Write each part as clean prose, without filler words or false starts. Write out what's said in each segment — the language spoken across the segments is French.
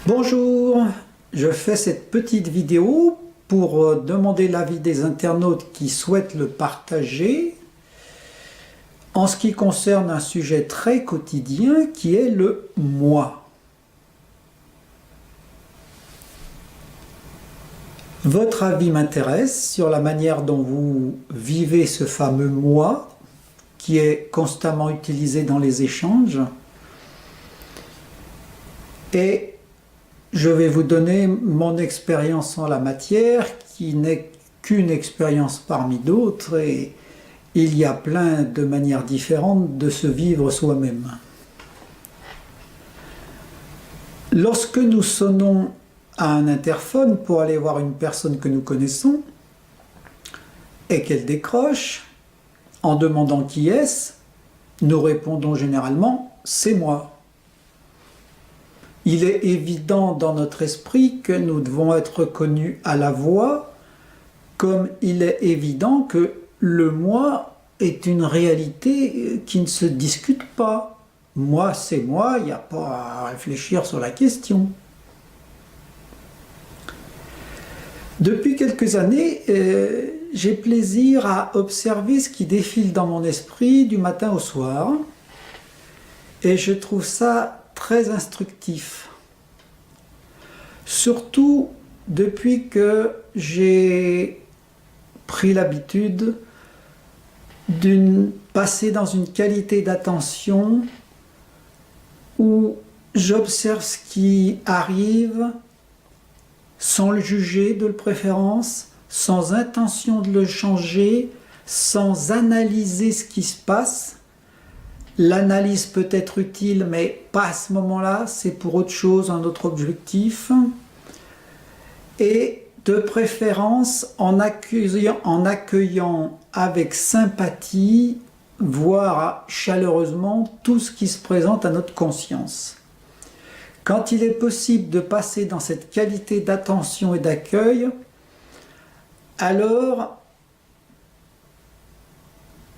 Bonjour, je fais cette petite vidéo pour demander l'avis des internautes qui souhaitent le partager en ce qui concerne un sujet très quotidien qui est le moi. Votre avis m'intéresse sur la manière dont vous vivez ce fameux moi qui est constamment utilisé dans les échanges. Et je vais vous donner mon expérience en la matière, qui n'est qu'une expérience parmi d'autres, et il y a plein de manières différentes de se vivre soi-même. Lorsque nous sonnons à un interphone pour aller voir une personne que nous connaissons, et qu'elle décroche, en demandant qui est-ce, nous répondons généralement « c'est moi ». Il est évident dans notre esprit que nous devons être reconnus à la voix, comme il est évident que le moi est une réalité qui ne se discute pas. Moi, c'est moi, il n'y a pas à réfléchir sur la question. Depuis quelques années, j'ai plaisir à observer ce qui défile dans mon esprit du matin au soir, et je trouve ça très instructif. Surtout depuis que j'ai pris l'habitude de passer dans une qualité d'attention où j'observe ce qui arrive sans le juger de préférence, sans intention de le changer, sans analyser ce qui se passe. L'analyse peut être utile, mais pas à ce moment-là, c'est pour autre chose, un autre objectif. Et de préférence en accueillant avec sympathie, voire chaleureusement, tout ce qui se présente à notre conscience. Quand il est possible de passer dans cette qualité d'attention et d'accueil, alors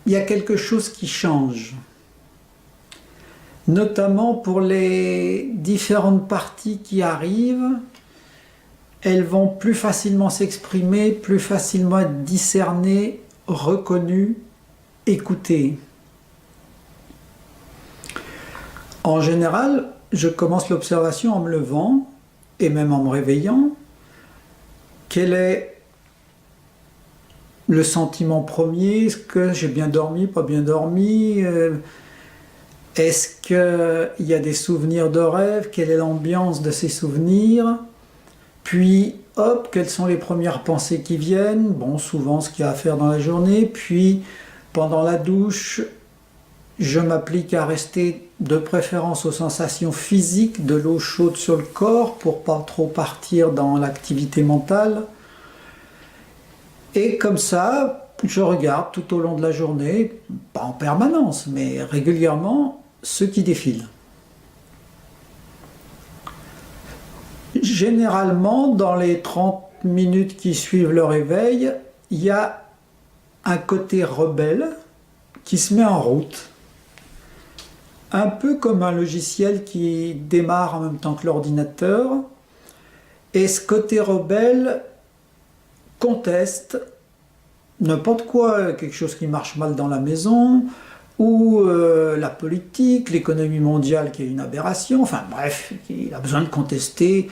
il y a quelque chose qui change. Notamment pour les différentes parties qui arrivent, elles vont plus facilement s'exprimer, plus facilement être discernées, reconnues, écoutées. En général, je commence l'observation en me levant et même en me réveillant. Quel est le sentiment premier? Est-ce que j'ai bien dormi, pas bien dormi? Est-ce qu'il y a des souvenirs de rêve? Quelle est l'ambiance de ces souvenirs? Puis, hop, quelles sont les premières pensées qui viennent? Bon, souvent ce qu'il y a à faire dans la journée. Puis, pendant la douche, je m'applique à rester de préférence aux sensations physiques de l'eau chaude sur le corps pour pas trop partir dans l'activité mentale. Et comme ça, je regarde tout au long de la journée, pas en permanence, mais régulièrement, ce qui défile. Généralement, dans les 30 minutes qui suivent le réveil, il y a un côté rebelle qui se met en route. Un peu comme un logiciel qui démarre en même temps que l'ordinateur. Et ce côté rebelle conteste n'importe quoi, quelque chose qui marche mal dans la maison, ou la politique, l'économie mondiale qui est une aberration, enfin bref, il a besoin de contester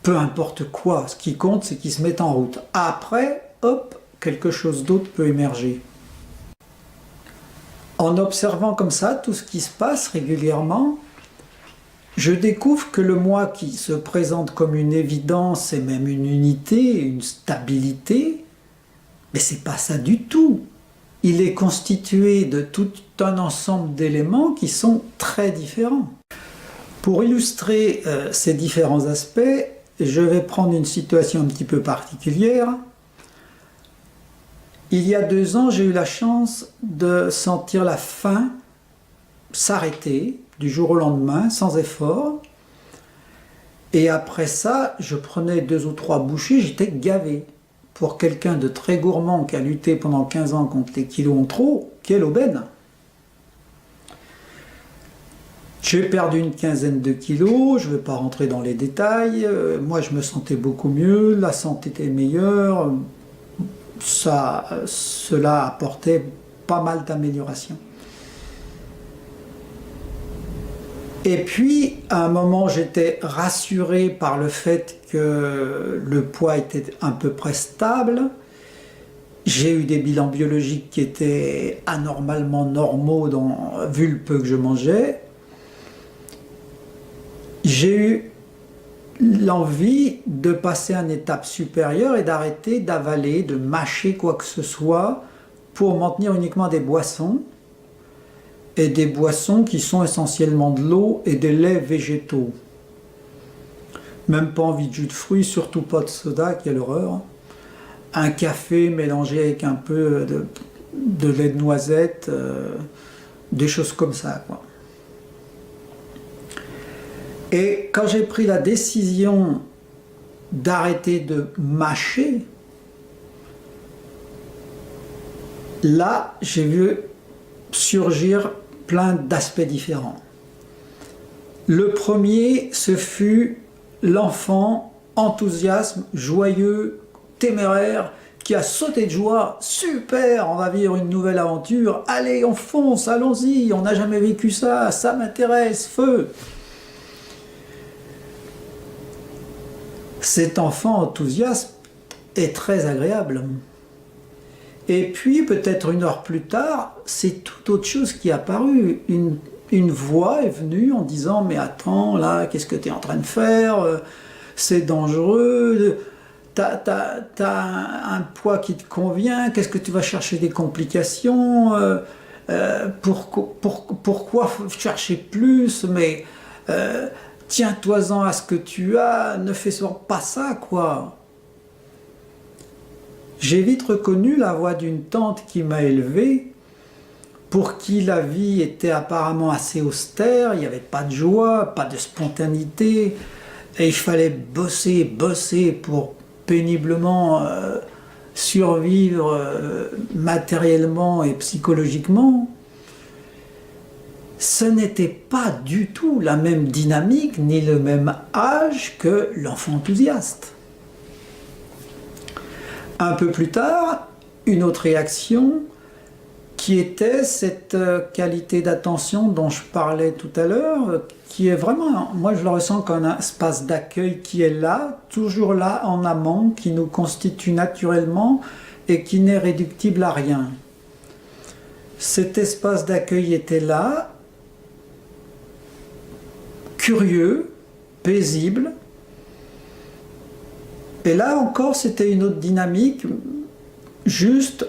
peu importe quoi. Ce qui compte, c'est qu'il se mette en route. Après, hop, quelque chose d'autre peut émerger. En observant comme ça tout ce qui se passe régulièrement, je découvre que le moi qui se présente comme une évidence et même une unité, une stabilité, mais c'est pas ça du tout. Il est constitué de tout un ensemble d'éléments qui sont très différents. Pour illustrer ces différents aspects, je vais prendre une situation un petit peu particulière. Il y a 2 ans, j'ai eu la chance de sentir la faim s'arrêter du jour au lendemain, sans effort. Et après ça, je prenais 2 ou 3 bouchées, j'étais gavé. Pour quelqu'un de très gourmand qui a lutté pendant 15 ans contre les kilos en trop, quelle aubaine! J'ai perdu une quinzaine de kilos, je ne vais pas rentrer dans les détails. Moi, je me sentais beaucoup mieux, la santé était meilleure. Cela apportait pas mal d'amélioration. Et puis, à un moment, j'étais rassuré par le fait que le poids était à peu près stable. J'ai eu des bilans biologiques qui étaient anormalement normaux vu le peu que je mangeais. J'ai eu l'envie de passer à une étape supérieure et d'arrêter d'avaler, de mâcher quoi que ce soit pour m'en tenir uniquement des boissons. Et des boissons qui sont essentiellement de l'eau et des laits végétaux. Même pas envie de jus de fruits, surtout pas de soda, quelle horreur. Un café mélangé avec un peu de lait de noisette, des choses comme ça, quoi. Et quand j'ai pris la décision d'arrêter de mâcher, là, j'ai vu surgir plein d'aspects différents. Le premier, ce fut l'enfant enthousiasme, joyeux, téméraire, qui a sauté de joie. Super, on va vivre une nouvelle aventure. Allez, on fonce, allons-y, on n'a jamais vécu ça, ça m'intéresse, feu. Cet enfant enthousiaste est très agréable. Et puis, peut-être une heure plus tard, c'est tout autre chose qui est apparu. Une voix est venue en disant « Mais attends, là, qu'est-ce que tu es en train de faire? C'est dangereux, t'as un poids qui te convient, qu'est-ce que tu vas chercher des complications? Pourquoi chercher plus? Mais tiens-toi-en à ce que tu as, ne fais pas ça, quoi !» J'ai vite reconnu la voix d'une tante qui m'a élevé, pour qui la vie était apparemment assez austère, il n'y avait pas de joie, pas de spontanéité, et il fallait bosser pour péniblement survivre matériellement et psychologiquement. Ce n'était pas du tout la même dynamique ni le même âge que l'enfant enthousiaste. Un peu plus tard, une autre réaction qui était cette qualité d'attention dont je parlais tout à l'heure, qui est vraiment, moi je le ressens comme un espace d'accueil qui est là, toujours là en amont, qui nous constitue naturellement et qui n'est réductible à rien. Cet espace d'accueil était là, curieux, paisible. Et là encore, c'était une autre dynamique, juste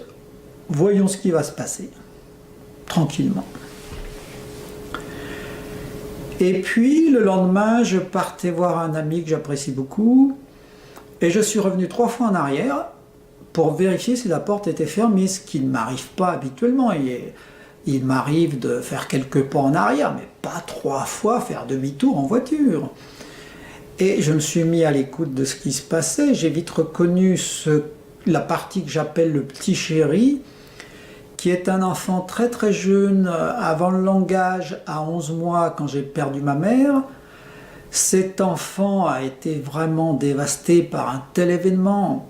voyons ce qui va se passer, tranquillement. Et puis, le lendemain, je partais voir un ami que j'apprécie beaucoup, et je suis revenu 3 fois en arrière pour vérifier si la porte était fermée, ce qui ne m'arrive pas habituellement. Il m'arrive de faire quelques pas en arrière, mais pas 3 fois faire demi-tour en voiture. Et je me suis mis à l'écoute de ce qui se passait. J'ai vite reconnu la partie que j'appelle le petit chéri, qui est un enfant très très jeune, avant le langage, à 11 mois, quand j'ai perdu ma mère. Cet enfant a été vraiment dévasté par un tel événement,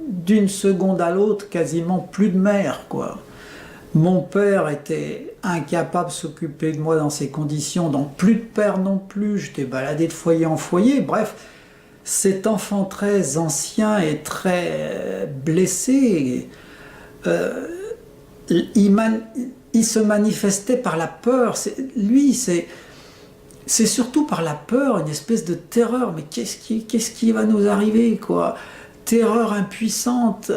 d'une seconde à l'autre, quasiment plus de mère, quoi. Mon père était incapable de s'occuper de moi dans ces conditions, donc plus de père non plus, j'étais baladé de foyer en foyer, bref, cet enfant très ancien et très blessé, il se manifestait par la peur, c'est surtout par la peur, une espèce de terreur, mais qu'est-ce qui va nous arriver, quoi? Terreur impuissante.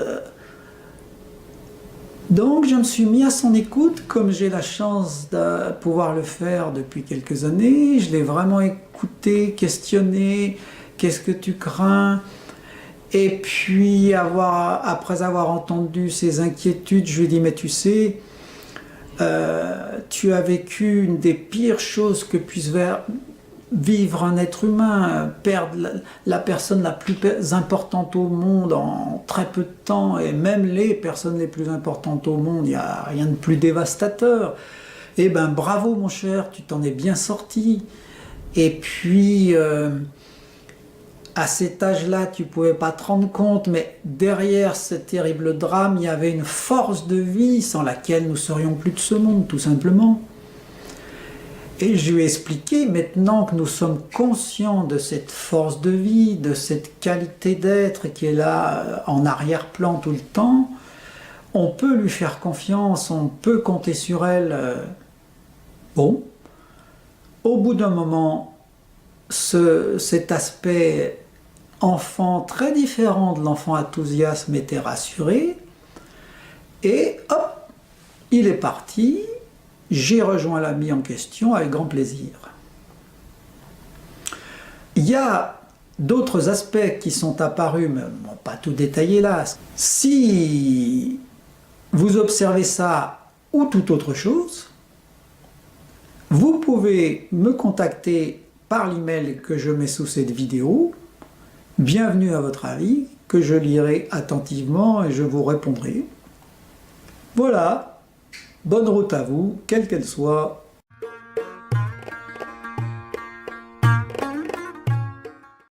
Donc je me suis mis à son écoute, comme j'ai la chance de pouvoir le faire depuis quelques années. Je l'ai vraiment écouté, questionné, qu'est-ce que tu crains? Et puis après avoir entendu ses inquiétudes, je lui ai dit, mais tu sais, tu as vécu une des pires choses que puisse vivre un être humain, perdre la personne la plus importante au monde en très peu de temps, et même les personnes les plus importantes au monde, il n'y a rien de plus dévastateur. Eh ben bravo mon cher, tu t'en es bien sorti. Et puis, à cet âge-là, tu pouvais pas te rendre compte, mais derrière ce terrible drame, il y avait une force de vie sans laquelle nous serions plus de ce monde, tout simplement. Et je lui ai expliqué, maintenant que nous sommes conscients de cette force de vie, de cette qualité d'être qui est là en arrière-plan tout le temps, on peut lui faire confiance, on peut compter sur elle. Bon, au bout d'un moment, cet aspect enfant très différent de l'enfant enthousiasme était rassuré, et hop, il est parti. J'ai rejoint l'ami en question avec grand plaisir. Il y a d'autres aspects qui sont apparus, mais bon, pas tout détaillé là. Si vous observez ça ou toute autre chose, vous pouvez me contacter par l'email que je mets sous cette vidéo. Bienvenue à votre avis, que je lirai attentivement et je vous répondrai. Voilà. Bonne route à vous, quelle qu'elle soit.